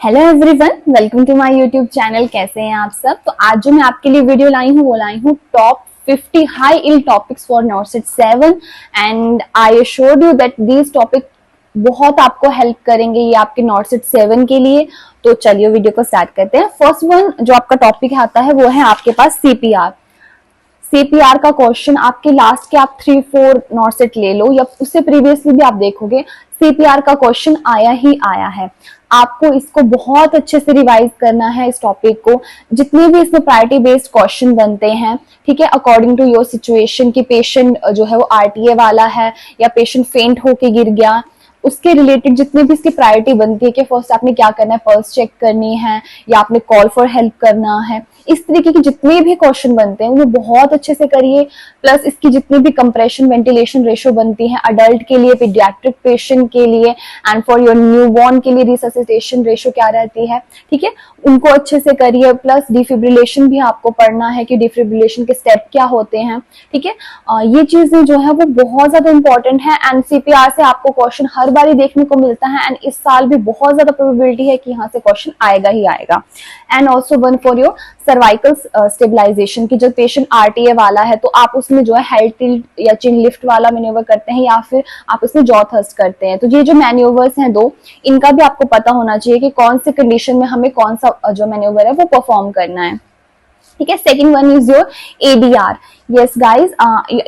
Hello everyone, welcome to my YouTube channel. कैसे हैं आप सब। तो आज जो मैं आपके लिए वीडियो लाई हूँ वो लाई हूँ top 50 high yield topics for NORCET 7 and I assured you that these topic बहुत आपको हेल्प करेंगे ये आपके नॉर्सेट 7 के लिए। तो चलिए वीडियो को स्टार्ट करते हैं। फर्स्ट वन जो आपका टॉपिक आता है वो है आपके पास सीपीआर। सीपीआर का क्वेश्चन आपके लास्ट के आप 3-4 नॉर्सेट ले लो या उससे प्रीवियसली भी आप देखोगे, सीपीआर का क्वेश्चन आया ही आया है। आपको इसको बहुत अच्छे से रिवाइज करना है इस टॉपिक को। जितने भी इसमें प्रायोरिटी बेस्ड क्वेश्चन बनते हैं, ठीक है, अकॉर्डिंग टू योर सिचुएशन कि पेशेंट जो है वो आरटीए वाला है या पेशेंट फेंट होके गिर गया, उसके रिलेटेड जितने भी इसकी प्रायोरिटी बनती है कि फर्स्ट आपने क्या करना है, पल्स चेक करनी है या आपने कॉल फॉर हेल्प करना है, इस तरीके के जितने भी क्वेश्चन बनते हैं वो बहुत अच्छे से करिए। प्लस इसकी जितनी भी कंप्रेशन वेंटिलेशन रेशो बनती है अडल्ट के लिए, पीडियाट्रिक पेशेंट के लिए एंड फॉर योर न्यूबॉर्न के लिए रिससिटेशन रेशो क्या रहती है, ठीक है, उनको अच्छे से करिए। प्लस डिफिब्रिलेशन भी आपको पढ़ना है कि डिफिब्रिलेशन के स्टेप क्या होते हैं, ठीक है। ये चीजें जो है वो बहुत ज्यादा इंपॉर्टेंट है एंड सीपीआर से आपको क्वेश्चन हर बार देखने को मिलता है एंड इस साल भी बहुत ज्यादा प्रोबेबिलिटी है कि यहाँ से क्वेश्चन आएगा ही आएगा। And also one for your cervical stabilization की, जब पेशेंट आरटीए वाला है तो आप उसमें जो है हेड टिल्ट या चिन लिफ्ट वाला मैन्यूवर करते हैं या फिर आप उसमें जॉ थ्रस्ट करते हैं। तो ये जो मैन्यूवर्स हैं दो, इनका भी आपको पता होना चाहिए कि कौन सी कंडीशन में हमें कौन सा जो मैन्यूवर है वो परफॉर्म करना है, ठीक है। Second one is your ADR. Yes guys,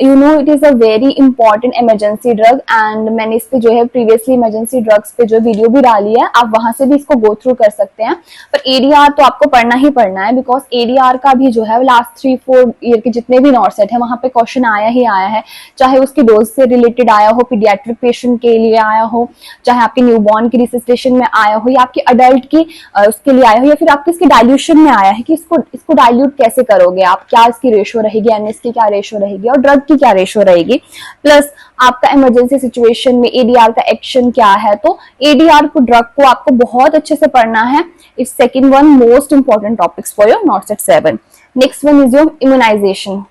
you know it is a very important emergency drug and मैंने इस पे जो है प्रीवियसली इमरजेंसी ड्रग्स पे जो वीडियो भी डाली है, आप वहां से भी इसको गो थ्रू कर सकते हैं। पर एडीआर तो आपको पढ़ना ही पढ़ना है बिकॉज एडीआर का भी जो है लास्ट 3-4 ईयर के जितने भी नॉर्सेट है वहां पे क्वेश्चन आया ही आया है, चाहे उसकी डोज से रिलेटेड आया हो, पीडियाट्रिक पेशेंट के लिए आया हो, चाहे आपके न्यूबॉर्न की रिससिटेशन में आया हो या आपके अडल्ट की उसके लिए आया हो या फिर आपके इसके डाइल्यूशन में आया है कि इसको डाइल्यूट कैसे करोगे आप, क्या इसकी रेशो रहेगी, एनएस की क्या रेशो रहेगी और ड्रग की क्या रेशो रहेगी। प्लस आपका इमरजेंसी सिचुएशन में एडीआर का एक्शन क्या है। तो एडीआर को ड्रग को आपको बहुत अच्छे से पढ़ना है। It's second one most important topics for your NORCET 7। Next one is your immunization.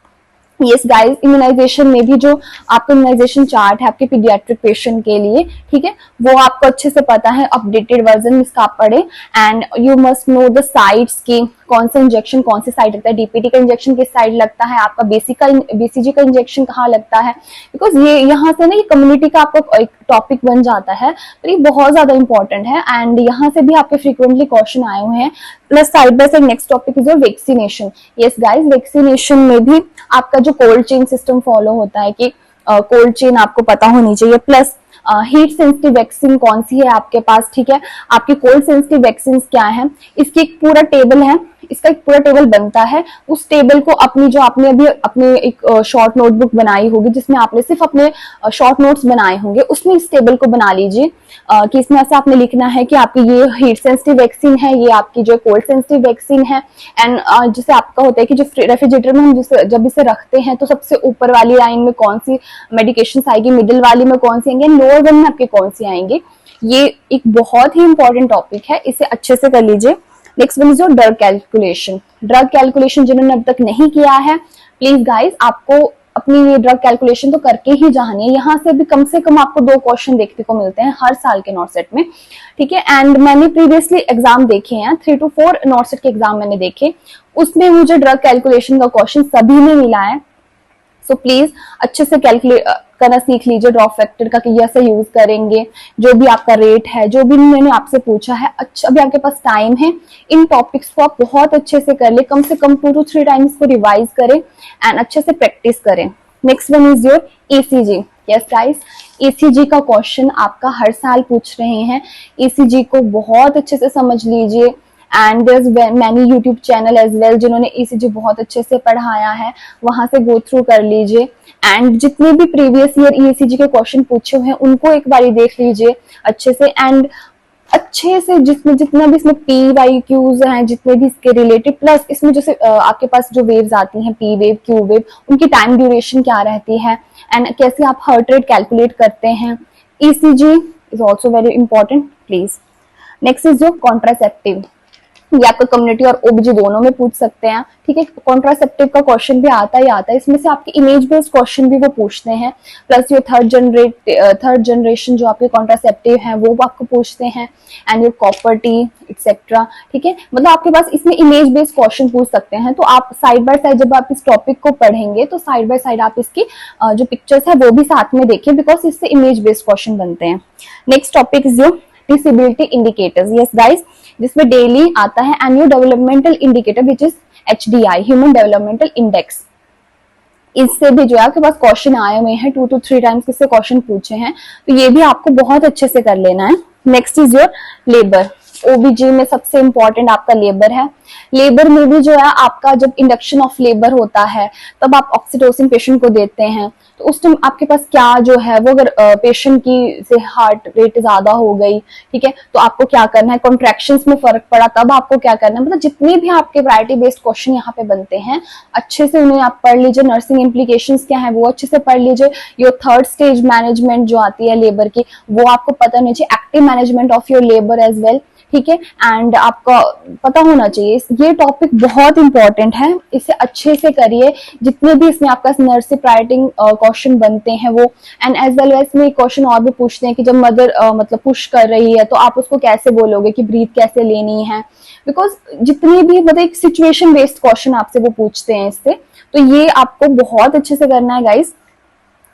Yes guys, immunization में भी जो आपका इम्यूनाइजेशन चार्ट है आपके पीडियाट्रिक पेशेंट के लिए, ठीक है, वो आपको अच्छे से पता है, अपडेटेड वर्जन इसका आप पढ़े and you must know the sites की कौन सा इंजेक्शन कौन से साइड लगता है, डीपीटी का इंजेक्शन किस साइड लगता है, आपका बीसीजी का इंजेक्शन कहाँ लगता है, बिकॉज ये यहाँ से ना ये कम्युनिटी का आपका एक टॉपिक बन जाता है, तो ये बहुत ज्यादा इंपॉर्टेंट है एंड यहाँ से भी आपके फ्रीक्वेंटली क्वेश्चन आए हुए हैं। Plus side by side next topic is your vaccination. Yes guys, vaccination में भी आपका जो कोल्ड चेन सिस्टम फॉलो होता है कि कोल्ड चेन आपको पता होनी चाहिए। प्लस हीट सेंसिटिव वैक्सीन कौन सी है आपके पास, ठीक है, आपकी कोल्ड सेंसिटिव वैक्सीन क्या है, इसकी एक पूरा टेबल है, इसका एक पूरा टेबल बनता है। उस टेबल को अपनी जो आपने अभी अपने एक शॉर्ट नोटबुक बनाई होगी जिसमें आपने सिर्फ अपने शॉर्ट नोट्स बनाए होंगे, उसमें इस टेबल को बना लीजिए कि इसमें ऐसा आपने लिखना है कि आपकी ये हीट सेंसिटिव वैक्सीन है, ये आपकी जो कोल्ड सेंसिटिव वैक्सीन है एंड जैसे आपका होता है कि जो रेफ्रिजरेटर में हम जब इसे रखते हैं तो सबसे ऊपर वाली लाइन में कौन सी मेडिकेशन आएगी, मिडिल वाली में कौन सी आएंगी, लोअर वन में आपके कौन सी आएंगे। ये एक बहुत ही इंपॉर्टेंट टॉपिक है, इसे अच्छे से कर लीजिए। Next one is your drug calculation. Drug calculation जिन्होंने अब तक नहीं किया है, प्लीज गाइस आपको अपनी ये ड्रग कैलकुलेशन तो करके ही जानी है। यहाँ से भी कम से कम आपको 2 क्वेश्चन देखने को मिलते हैं हर साल के नॉर्सेट में, ठीक है। एंड मैंने प्रीवियसली एग्जाम देखे हैं, 3-4 नॉर्सेट के एग्जाम मैंने देखे, उसमें मुझे ड्रग कैलकुलेशन का क्वेश्चन सभी में मिला है। सो प्लीज अच्छे से कैलकुलेट करना सीख लीजिए ड्रॉप फैक्टर का, कि ऐसे यूज करेंगे, जो भी आपका रेट है, जो भी मैंने आपसे पूछा है। अच्छा, अभी आपके पास टाइम है, इन टॉपिक्स को आप बहुत अच्छे से कर ले, कम से कम 2 to 3 टाइम्स को रिवाइज करें एंड अच्छे से प्रैक्टिस करें। Next one is your ECG. Yes guys, ECG का क्वेश्चन आपका हर साल पूछ रहे हैं, ईसीजी को बहुत अच्छे से समझ लीजिए and there many YouTube channel as well जिन्होंने ईसीजी बहुत अच्छे से पढ़ाया है, वहां से गो थ्रू कर लीजिए एंड जितने भी प्रीवियस ईयर ईसीजी के क्वेश्चन पूछे हुए हैं उनको एक बार देख लीजिए अच्छे से एंड अच्छे से जिसमें जितना भी इसमें पी वाई क्यूज हैं, जितने भी इसके रिलेटेड, प्लस इसमें जैसे आपके पास जो वेव्स आती हैं, पी वेव क्यू वेव, उनकी टाइम ड्यूरेशन क्या रहती है एंड कैसे आप हार्ट रेट कैलकुलेट करते हैं। ECG is also very important please. Next is your contraceptive. ये आपका कम्युनिटी और ओबीजी दोनों में पूछ सकते हैं, ठीक है। कॉन्ट्रासेप्टिव का क्वेश्चन भी आता ही आता है, इसमें से आपके इमेज बेस्ड क्वेश्चन भी वो पूछते हैं, प्लस ये थर्ड जनरेशन जो आपके कॉन्ट्रासेप्टिव हैं वो आपको पूछते हैं, and your copper T etcetera, ठीक है। मतलब आपके पास इसमें इमेज बेस्ड क्वेश्चन पूछ सकते हैं। तो आप साइड बाय साइड जब आप इस टॉपिक को पढ़ेंगे तो साइड बाय साइड आप इसकी जो पिक्चर्स है वो भी साथ में देखिए, बिकॉज इससे इमेज बेस्ड क्वेश्चन बनते हैं। Next topic is your disability indicators. Yes guys, जिसमें डेली आता है annual developmental indicator which is HDI, human developmental index. इससे भी जो है आपके पास क्वेश्चन आए हुए हैं, 2 to 3 टाइम्स इससे क्वेश्चन पूछे हैं, तो ये भी आपको बहुत अच्छे से कर लेना है। Next is your labour. ओबीजी में सबसे इंपॉर्टेंट आपका लेबर है। लेबर में भी जो है आपका जब इंडक्शन ऑफ लेबर होता है तब आप ऑक्सीटोसिन पेशेंट को देते हैं, तो उस टाइम आपके पास क्या जो है वो, अगर पेशेंट की से हार्ट रेट ज्यादा हो गई, ठीक है, तो आपको क्या करना है, कॉन्ट्रैक्शंस में फर्क पड़ा तब आपको क्या करना है। मतलब जितने भी आपके प्रायोरिटी बेस्ड क्वेश्चन यहाँ पे बनते हैं अच्छे से उन्हें आप पढ़ लीजिए। नर्सिंग इम्प्लीकेशंस क्या है वो अच्छे से पढ़ लीजिए। योर थर्ड स्टेज मैनेजमेंट जो आती है लेबर की वो आपको पता होनी चाहिए। Active management of your labour as well, ठीक है, एंड आपका पता होना चाहिए। ये टॉपिक बहुत इंपॉर्टेंट है, इसे अच्छे से करिए। जितने भी इसमें आपका नर्सिंग राइटिंग क्वेश्चन बनते हैं वो, एंड एज वेल एज में क्वेश्चन और भी पूछते हैं कि जब मदर मतलब पुश कर रही है तो आप उसको कैसे बोलोगे कि ब्रीथ कैसे लेनी है, बिकॉज जितनी भी मतलब एक सिचुएशन बेस्ड क्वेश्चन आपसे वो पूछते हैं इससे, तो ये आपको बहुत अच्छे से करना है guys.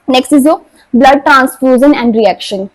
Next is your blood transfusion and reaction.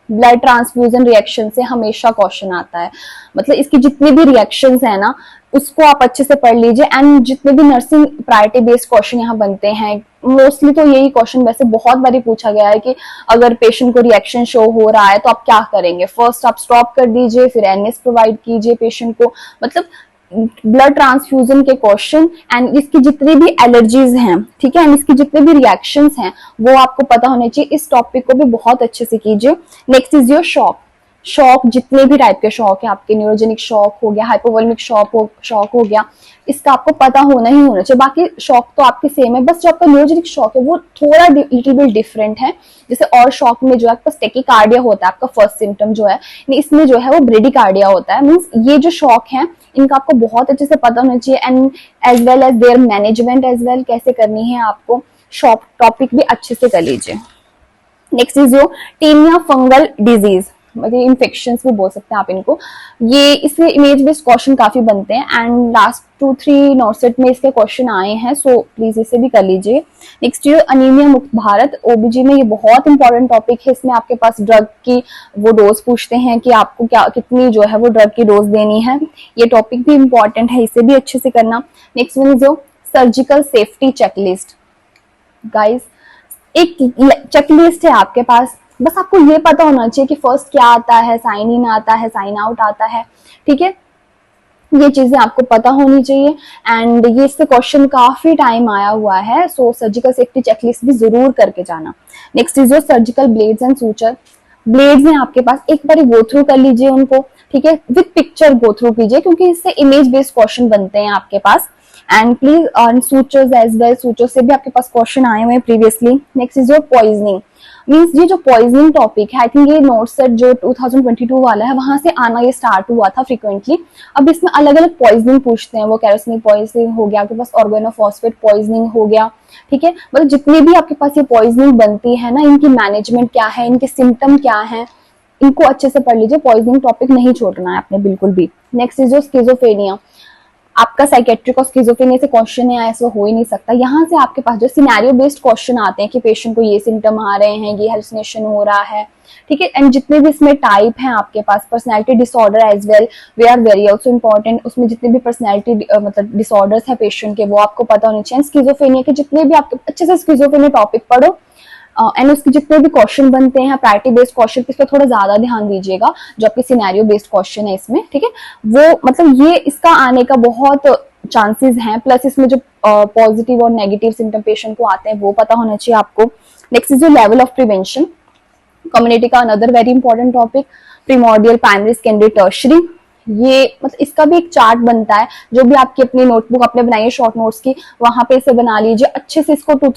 Blood transfusion reaction से हमेशा क्वेश्चन आता है, मतलब इसकी जितनी भी रिएक्शंस है ना उसको आप अच्छे से पढ़ लीजिए। एंड जितने भी नर्सिंग प्रायोरिटी बेस्ड क्वेश्चन यहाँ बनते हैं मोस्टली, तो यही क्वेश्चन वैसे बहुत बारी पूछा गया है कि अगर पेशेंट को रिएक्शन शो हो रहा है तो आप क्या करेंगे। फर्स्ट आप स्टॉप कर दीजिए, फिर एनएस प्रोवाइड कीजिए पेशेंट को। मतलब ब्लड ट्रांसफ्यूजन के क्वेश्चन एंड इसकी जितनी भी एलर्जीज हैं, ठीक है, एंड इसकी जितने भी रिएक्शंस हैं वो आपको पता होने चाहिए। इस टॉपिक को भी बहुत अच्छे से कीजिए। Next is your shock. जितने भी टाइप के शॉक है आपके, न्यूरोजेनिक शॉक हो गया, हाइपोवोलेमिक शॉक हो गया, इसका आपको पता होना ही होना चाहिए। बाकी शॉक तो आपके सेम है, बस जो आपका न्यूरोजेनिक शॉक है वो थोड़ा लिटिल बिट डिफरेंट है। जैसे और शॉक में जो है आपका टेकिकार्डिया होता है, आपका फर्स्ट सिम्टम जो है, इसमें जो है वो ब्रेडिकार्डिया होता है। मींस ये जो शॉक है इनका आपको बहुत अच्छे से पता होना चाहिए, and as well as there management as well कैसे करनी है आपको। शॉक टॉपिक भी अच्छे से कर लीजिए। Next is your Taenia fungal disease, मतलब इन्फेक्शंस भी बोल सकते हैं आप इनको। ये इसके इमेज बेस्ड क्वेश्चन काफी बनते हैं, एंड लास्ट 2-3 नॉर्सेट में इसके क्वेश्चन आए हैं, सो प्लीज इसे भी कर लीजिए। नेक्स्ट ये अनीमिया मुक्त भारत। ओबीजी में ये बहुत इंपॉर्टेंट टॉपिक है। इसमें आपके पास ड्रग की वो डोज पूछते हैं कि आपको क्या कितनी जो है वो ड्रग की डोज देनी है। ये टॉपिक भी इंपॉर्टेंट है, इसे भी अच्छे से करना। Next one is your surgical safety checklist. Guys एक चेकलिस्ट है आपके पास, बस आपको ये पता होना चाहिए कि फर्स्ट क्या आता है, साइन इन आता है, साइन आउट आता है, ठीक है, ये चीजें आपको पता होनी चाहिए। एंड ये इससे क्वेश्चन काफी टाइम आया हुआ है, सो सर्जिकल सेफ्टी चेकलिस्ट भी जरूर करके जाना। Next is your surgical blades and suture. Blades हैं आपके पास, एक बार गो थ्रू कर लीजिए उनको, ठीक है, विद पिक्चर गो थ्रू कीजिए क्योंकि इससे इमेज बेस्ड क्वेश्चन बनते हैं आपके पास। And please on sutures as well, suture से भी आपके पास क्वेश्चन आए हुए हैं previously. Next is your poisoning. Means ये जो पॉइजनिंग टॉपिक है, आई थिंक ये नोट सेट जो 2022 वाला है वहां से आना ये स्टार्ट हुआ था फ्रीक्वेंटली। अब इसमें अलग अलग पॉइजनिंग पूछते हैं, वो कैरोसिनिक पॉइजनिंग हो गया, आपके पास ऑर्गेनोफॉस्फेट पॉइजनिंग हो गया, ठीक है। मतलब जितनी भी आपके पास ये पॉइजनिंग बनती है ना, इनकी मैनेजमेंट क्या है, इनके सिम्टम क्या है, इनको अच्छे से पढ़ लीजिए। पॉइजनिंग टॉपिक नहीं छोड़ना है आपने बिल्कुल भी। नेक्स्ट इज जो स्किजोफ्रेनिया। आपका साइकेट्रिक और स्किजोफ्रेनिया से क्वेश्चन है, ऐसा हो ही नहीं सकता। यहाँ से आपके पास जो सिनेरियो बेस्ड क्वेश्चन आते हैं कि पेशेंट को ये सिम्टम आ रहे हैं, ये हेलुसिनेशन हो रहा है, ठीक है। एंड जितने भी इसमें टाइप हैं आपके पास, personality disorder as well they are very also important. उसमें जितने भी पर्सनैलिटी मतलब डिसऑर्डर्स है पेशेंट के वो आपको पता होने चाहिए। स्किजोफ्रेनिया के जितने भी आपके अच्छे से स्किजोफ्रेनिया टॉपिक पढ़ो, एंड उसके जितने भी क्वेश्चन बनते हैं प्रायोरिटी बेस्ड क्वेश्चन, इस पर थोड़ा ज्यादा ध्यान दीजिएगा जो आपके सिनेरियो बेस्ड क्वेश्चन है इसमें, ठीक है। वो मतलब ये इसका आने का बहुत चांसेस हैं। प्लस इसमें जो पॉजिटिव और नेगेटिव सिम्टम पेशेंट को आते हैं वो पता होना चाहिए आपको। नेक्स्ट इज जो लेवल ऑफ प्रिवेंशन। कम्युनिटी का another very important topic, primordial, primary, secondary, tertiary. ये मतलब इसका भी एक चार्ट बनता है, जो भी आपकी अपनी नोटबुक अपने बनाइए शॉर्ट नोट्स की, वहां पे इसे बना लीजिए अच्छे से। इसको 2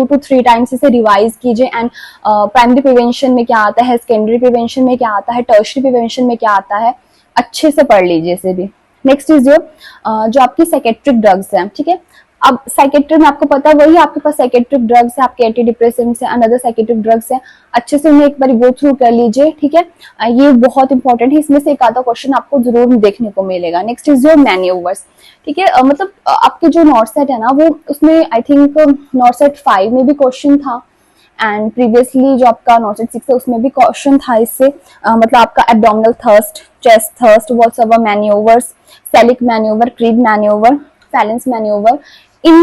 to 3 टाइम्स इसे रिवाइज कीजिए। एंड प्राइमरी प्रिवेंशन में क्या आता है, सेकेंडरी प्रिवेंशन में क्या आता है, टर्शरी प्रिवेंशन में क्या आता है, अच्छे से पढ़ लीजिए इसे भी। नेक्स्ट इज योर जो आपकी साइकेट्रिक ड्रग्स हैं, ठीक है। अब साइकेट्रिक में आपको पता है वही आपके पास साइकेट्रिक ड्रग्स है, आपके एंटी डिप्रेसेंट्स है, अनदर साइकेट्रिक ड्रग्स है, अच्छे से उन्हें एक बार गो थ्रू कर लीजिए, ठीक है। ये बहुत इंपॉर्टेंट है, इसमें से एक आधा क्वेश्चन आपको जरूर देखने को मिलेगा। नेक्स्ट इज योर मैन्यूवर्स, ठीक है। मतलब आपके जो नॉर्सेट है ना वो उसमें आई थिंक नॉर्सेट 5 में भी क्वेश्चन था, एंड प्रीवियसली जो आपका नॉर्सेट 6 है उसमें भी क्वेश्चन था इससे। मतलब आपका abdominal thrust, chest thrust, Valsalva manoeuvres, Sellick manoeuvre, Crede manoeuvre, Phalen's manoeuvre, इन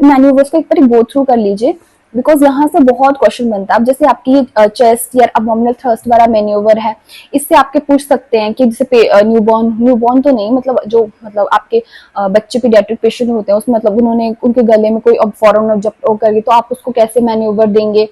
मैन्यूवर्स को एक बार गो थ्रू कर लीजिए, बिकॉज यहाँ से बहुत क्वेश्चन बनता है। अब जैसे आपकी चेस्ट या एब्डोमिनल थर्स्ट वाला मैन्यूवर है, इससे आपके पूछ सकते हैं कि जैसे न्यूबॉर्न तो नहीं, मतलब जो मतलब आपके बच्चे पीडियाट्रिक पेशेंट होते हैं उसमें मतलब उन्होंने उनके गले में कोई अब फॉरन जब करके तो आप उसको कैसे मैन्यूवर देंगे,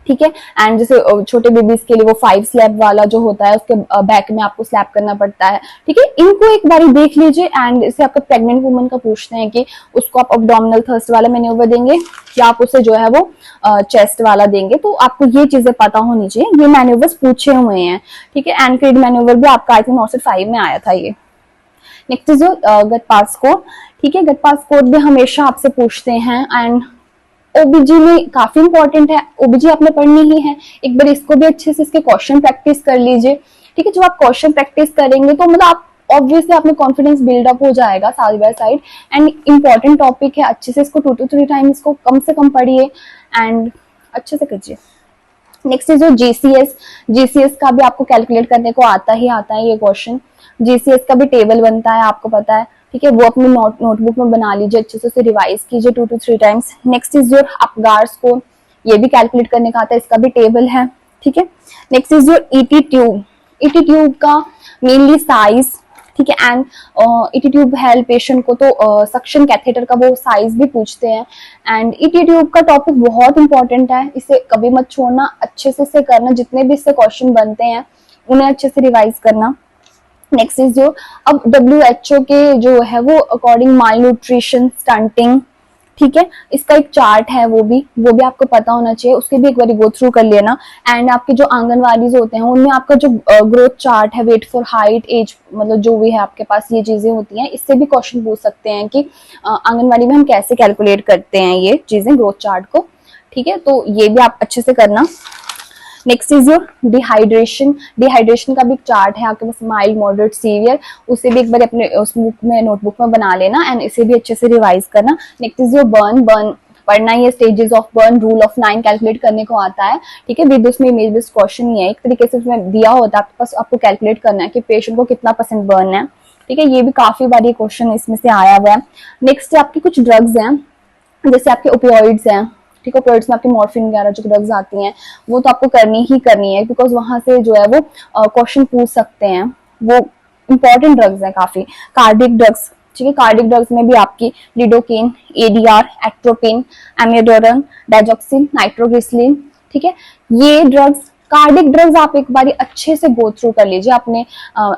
ठीक है। एंड जैसे छोटे बेबीज के लिए वो 5 स्लैब वाला जो होता है उसके बैक में आपको स्लैप करना पड़ता है, ठीक है। इनको एक बार देख लीजिए। एंड इसे आपका प्रेग्नेंट वुमन का पूछते हैं कि उसको आप अब्डोमिनल थर्स्ट वाला मैन्यूवर देंगे या आप उसे जो है वो चेस्ट वाला देंगे, तो आपको ये चीजें पता होनी चाहिए। ये मैन्यूवर्स पूछे हुए हैं, ठीक है। एंड क्रीड मैन्यूवर भी आपका आई थिंक नॉर्सेट 5 में आया था ये। Next is gut pass code, ठीक है। गट पास कोड भी हमेशा आपसे पूछते हैं, एंड ओबीजी में काफी इंपॉर्टेंट है, ओबीजी आपने पढ़नी ही है। एक बार इसको भी अच्छे से इसके क्वेश्चन प्रैक्टिस कर लीजिए, ठीक है। जब आप क्वेश्चन प्रैक्टिस करेंगे तो मतलब आप ऑब्वियसली आपने कॉन्फिडेंस बिल्डअप हो जाएगा side by side. And important topic है, अच्छे से इसको 2 to 3 टाइम इसको कम से कम पढ़िए एंड अच्छे से कीजिए। नेक्स्ट इज जो जीसीएस, जीसीएस का भी आपको कैलकुलेट करने को आता ही आता है ये क्वेश्चन। जीसीएस का भी टेबल बनता है, आपको पता है, ठीक है। वो अपनी नोटबुक में बना लीजिए, अच्छे से उसे रिवाइज कीजिए 2 to 3 times. Next is your Apgar score, ये भी कैलकुलेट करने का आता है, इसका भी टेबल है, ठीक है। Next is your ET tube, ET tube का मेनली साइज, ठीक है। And ET tube help patient को तो सक्शन कैथेटर का वो साइज भी पूछते हैं। एंड ईटी ट्यूब का टॉपिक बहुत इंपॉर्टेंट है, इसे कभी मत छोड़ना, अच्छे से करना, जितने भी इससे क्वेश्चन बनते हैं उन्हें अच्छे से रिवाइज करना। नेक्स्ट इज जो अब WHO के जो है वो अकॉर्डिंग माल न्यूट्रिशन, स्टंटिंग, ठीक है, इसका एक चार्ट है, वो भी आपको पता होना चाहिए, उसके भी एक बार गो थ्रू कर लेना। एंड आपके जो आंगनवाड़ीज होते हैं उनमें आपका जो ग्रोथ चार्ट है, वेट फॉर हाइट, एज, मतलब जो भी है आपके पास ये चीजें होती हैं, इससे भी क्वेश्चन पूछ सकते हैं कि आंगनवाड़ी में हम कैसे कैलकुलेट करते हैं ये चीजें, ग्रोथ चार्ट को, ठीक है। तो ये भी आप अच्छे से करना। Next is your dehydration, dehydration का भी चार्ट है आपके पास, माइल्ड, मॉडरेट, सीवियर, उसे भी एक बार अपने उस बुक में, नोटबुक में बना लेना एंड इसे भी अच्छे से रिवाइज करना। Next is your burn, burn पढ़ना ही है, stages of burn, rule of 9 calculate करने को आता है, ठीक है। विद उसमें इमेज बेस्ड क्वेश्चन ही है, एक तरीके से उसमें दिया होता है आपके पास, आपको कैलकुलेट करना है कि पेशेंट को कितना % बर्न है, ठीक है। ये भी काफी बार ये क्वेश्चन इसमें से आया हुआ है। नेक्स्ट आपकी कुछ ड्रग्स हैं, जैसे आपके ओपियोइड्स हैं, ठीक है। ओपियोइड्स में आपकी मॉर्फिन वगैरह जो ड्रग्स आती हैं वो तो आपको करनी ही करनी है, बिकॉज वहां से जो है वो क्वेश्चन पूछ सकते हैं, वो इंपॉर्टेंट ड्रग्स हैं काफी। कार्डिक ड्रग्स, ठीक है। कार्डिक ड्रग्स में भी आपकी lidocaine, ADR, atropine, amiodarone, digoxin, nitroglycerin, ठीक है। ये ड्रग्स, कार्डिक ड्रग्स आप एक बार अच्छे से गो थ्रू कर लीजिए। आपने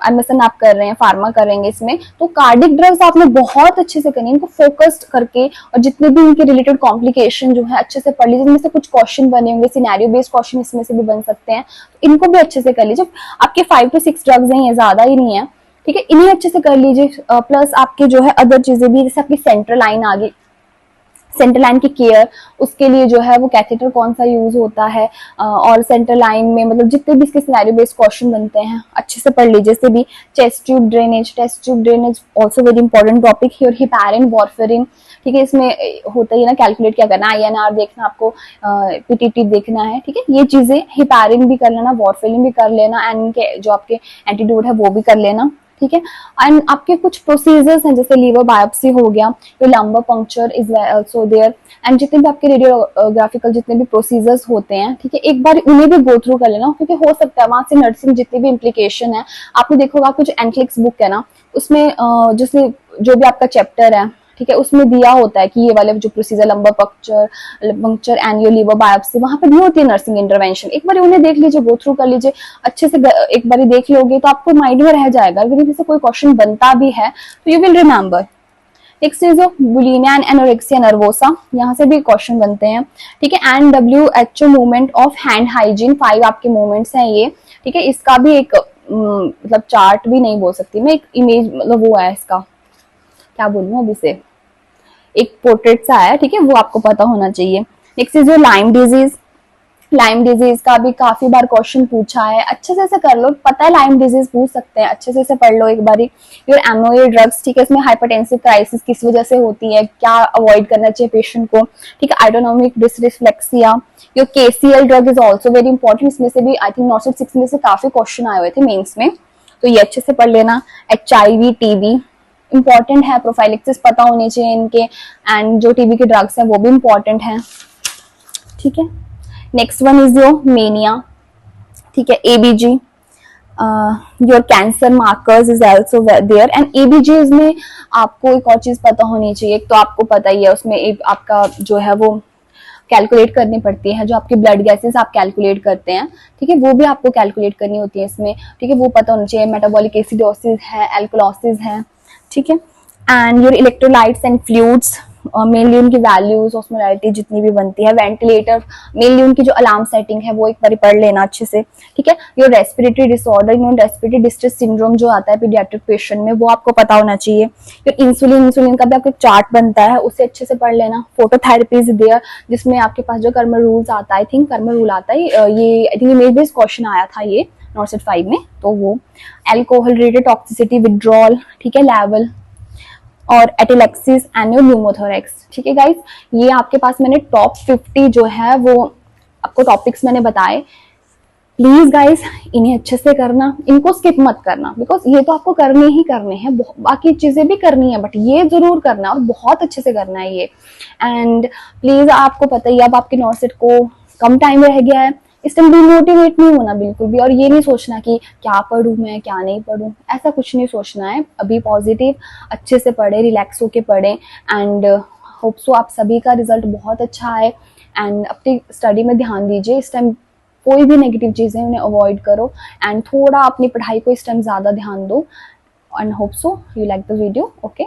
एमएसएन आप कर रहे हैं, फार्मा करेंगे इसमें, तो कार्डिक ड्रग्स आपने बहुत अच्छे से करनी है, इनको फोकस्ड करके, और जितने भी इनके रिलेटेड कॉम्प्लिकेशन जो है अच्छे से पढ़ लीजिए। इनमें से कुछ क्वेश्चन बने होंगे, सिनेरियो बेस्ड क्वेश्चन इसमें से भी बन सकते हैं, तो इनको भी अच्छे से कर लीजिए। आपके 5 to 6 ड्रग्स हैं, ये ज्यादा ही नहीं है, ठीक है। इन्हें अच्छे से कर लीजिए। प्लस आपके जो है अदर चीजें भी, जैसे आपकी सेंट्रल लाइन आ गई, सेंट्रल लाइन की केयर, उसके लिए जो है वो कैथेटर कौन सा यूज होता है, और सेंट्रल लाइन में मतलब जितने भी इसके सिनेरियो बेस्ड क्वेश्चन बनते हैं अच्छे से पढ़ लीजिए। जैसे भी chest tube drainage, test tube drainage also very important topic है। और हिपैरिन, वॉरफेरिन, ठीक है, इसमें होता है ना कैलकुलेट क्या करना, INR देखना आपको, PTT देखना है, ठीक है। ये चीजें हिपैरिन भी कर लेना, वॉरफेरिन भी कर लेना, एंड इनके जो आपके एंटीडोट है वो भी कर लेना, ठीक है। एंड आपके कुछ प्रोसीजर्स हैं, जैसे लीवर बायोप्सी हो गया, तो lumbar puncture is also there, and जितने भी आपके रेडियोग्राफिकल जितने भी प्रोसीजर्स होते हैं, ठीक है, एक बार उन्हें भी गो थ्रू कर लेना, क्योंकि हो सकता है वहां से नर्सिंग जितनी भी इम्प्लीकेशन है, आपने देखा होगा कुछ एंक्लिक्स बुक है ना, उसमें जिसमें जो भी आपका चैप्टर है, ठीक है, उसमें दिया होता है कि ये वाले जो procedure, lumbar puncture and your liver biopsy, वहां पर भी होती है नर्सिंग इंटरवेंशन। एक बार उन्हें देख लीजिए, गो थ्रू कर लीजिए अच्छे से, एक बार देख लोगे तो आपको माइंड में रह जाएगा। अगर इनमें से कोई क्वेश्चन बनता भी है तो you will remember. Next is bulimia and anorexia nervosa, यहाँ से भी क्वेश्चन बनते हैं, ठीक है। And WHO movement of hand hygiene, 5 आपके मूवमेंट्स हैं ये, ठीक है। इसका भी एक मतलब चार्ट भी नहीं बोल सकती मैं, एक इमेज मतलब वो है इसका, क्या बोलूँ अब इसे, एक पोर्ट्रेट सा है, ठीक है, वो आपको पता होना चाहिए। Next is your Lyme disease. Lyme disease का भी काफी बार क्वेश्चन पूछा है, अच्छे से ऐसे कर लो, पता है लाइम डिजीज पूछ सकते हैं, अच्छे से ऐसे पढ़ लो एक बारी। योर एमओए ड्रग्स, ठीक है, इसमें हाइपरटेंसिव क्राइसिस किस वजह से होती है, क्या अवॉइड करना चाहिए पेशेंट को, ठीक है, autonomic dysreflexia. Your KCL drug is also very important, इसमें से भी आई थिंक नॉर्सेट 6 में से काफी क्वेश्चन आए हुए थे मेन्स में, तो ये अच्छे से पढ़ लेना। HIV टीबी इंपॉर्टेंट है, प्रोफाइलिक्सिस पता होने चाहिए इनके, एंड जो टीबी के ड्रग्स हैं वो भी इंपॉर्टेंट हैं, ठीक है। Next one is your mania, ठीक है, ABG, your cancer markers is also there, and ABG में आपको एक और चीज पता होनी चाहिए, एक तो आपको पता ही है उसमें एक आपका जो है वो कैलकुलेट करनी पड़ती है, जो आपकी ब्लड गैसेस आप कैलकुलेट करते हैं, ठीक है, वो भी आपको कैलकुलेट करनी होती है इसमें, ठीक है, वो पता होना चाहिए। मेटाबॉलिक एसिडोसिस है, एल्कलोसिस है, ठीक है, and your electrolytes and fluids, mainly उनकी वैल्यूज, ऑस्मोलैरिटी जितनी भी बनती है, वेंटिलेटर मेनली उनकी जो अलार्म सेटिंग है वो एक बार पढ़ लेना अच्छे से, ठीक है। Your respiratory disorder, respiratory distress syndrome जो आता है पीडियाट्रिक पेशेंट में, वो आपको पता होना चाहिए। योर इंसुलिन, इंसुलिन का भी आपको एक चार्ट बनता है, उसे अच्छे से पढ़ लेना। फोटोथेरेपी इज देयर, जिसमें आपके पास जो कर्मर रूल्स आता है, आई थिंक कर्मर रूल आता है, ये I think image based question आया था ये नॉर्सेट 5 में, तो वो एल्कोहल रिलेटेड टॉक्सिसिटी विड्रॉल, ठीक है, लेवल, और एटिलेक्सिस एंड न्यूमोथोरेक्स, ठीक है गाइस। ये आपके पास मैंने टॉप 50 जो है वो आपको टॉपिक्स मैंने बताए। प्लीज गाइस इन्हें अच्छे से करना, इनको स्किप मत करना, बिकॉज ये तो आपको करने ही करने हैं, बाकी चीजें भी करनी है, बट ये जरूर करना और बहुत अच्छे से करना है ये। एंड प्लीज आपको पता ही अब आपके नॉर्सेट को कम टाइम रह गया है, इस टाइम डिमोटिवेट नहीं होना बिल्कुल भी, और ये नहीं सोचना कि क्या पढूं मैं क्या नहीं पढूं, ऐसा कुछ नहीं सोचना है। अभी पॉजिटिव अच्छे से पढ़े, रिलैक्स होके पढ़े, एंड होप सो आप सभी का रिजल्ट बहुत अच्छा आए, एंड अपनी स्टडी में ध्यान दीजिए। इस टाइम कोई भी नेगेटिव चीजें उन्हें अवॉइड करो, एंड थोड़ा अपनी पढ़ाई को इस टाइम ज्यादा ध्यान दो, and hope so you like the video. Okay.